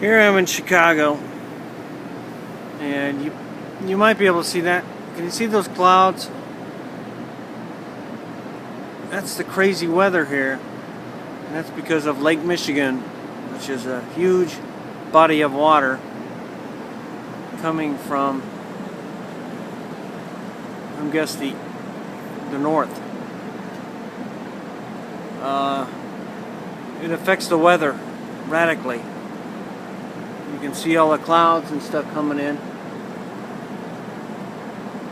Here I am in Chicago, and you might be able to see that. Can you see those clouds? That's the crazy weather here, and that's because of Lake Michigan, which is a huge body of water coming from, I guess, the north. It affects the weather radically. You can see all the clouds and stuff coming in.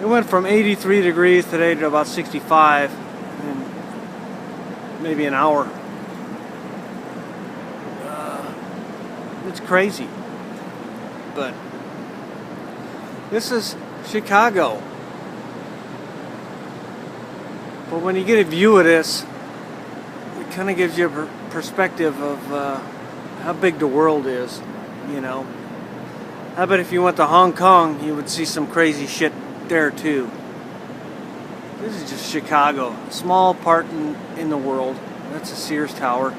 It went from 83 degrees today to about 65 in maybe an hour. It's crazy. But this is Chicago. But when you get a view of this, it kind of gives you a perspective of how big the world is, you know. I bet if you went to Hong Kong, you would see some crazy shit there too. This is just Chicago, a small part in the world. That's a Sears Tower.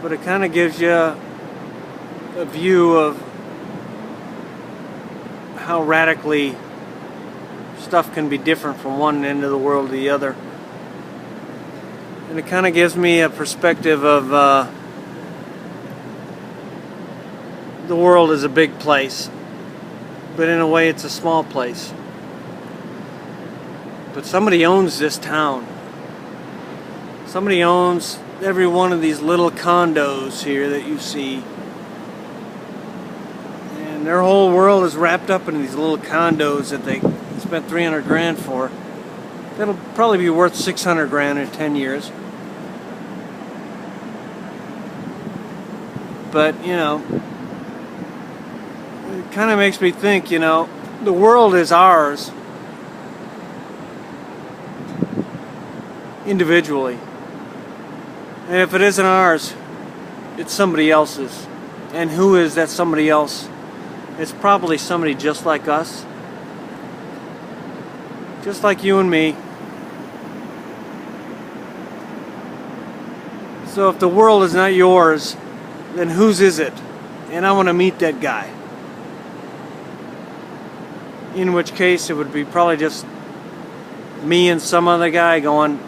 But it kind of gives you a view of how radically stuff can be different from one end of the world to the other. And it kind of gives me a perspective of the world is a big place, but in a way it's a small place. But somebody owns this town. Somebody owns every one of these little condos here that you see. And their whole world is wrapped up in these little condos that they spent 300 grand for. That'll probably be worth 600 grand in 10 years. But, you know, it kind of makes me think, you know, the world is ours individually. And if it isn't ours, it's somebody else's. And who is that somebody else? It's probably somebody just like us. Just like you and me. So if the world is not yours, then whose is it? And I want to meet that guy. In which case it would be probably just me and some other guy going,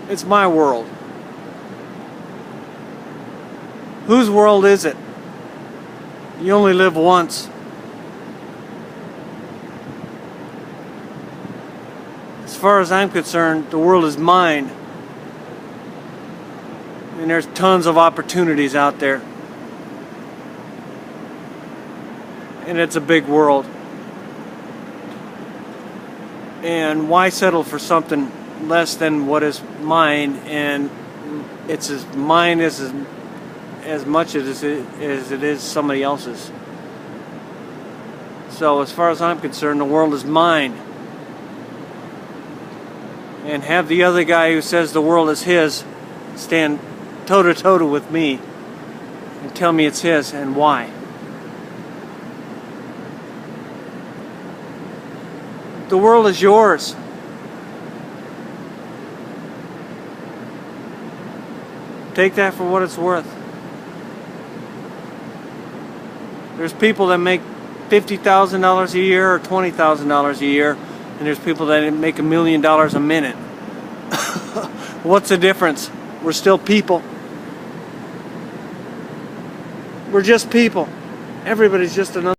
it's my world. Whose world is it? You only live once. As far as I'm concerned, the world is mine. And there's tons of opportunities out there. And it's a big world. And why settle for something less than what is mine? And it's as mine as much as it is somebody else's. So as far as I'm concerned, the world is mine. And have the other guy who says the world is his stand toe-to-toe with me and tell me it's his and why. The world is yours. Take that for what it's worth. There's people that make $50,000 a year or $20,000 a year, and there's people that make $1 million a minute. What's the difference? We're still people. We're just people. Everybody's just another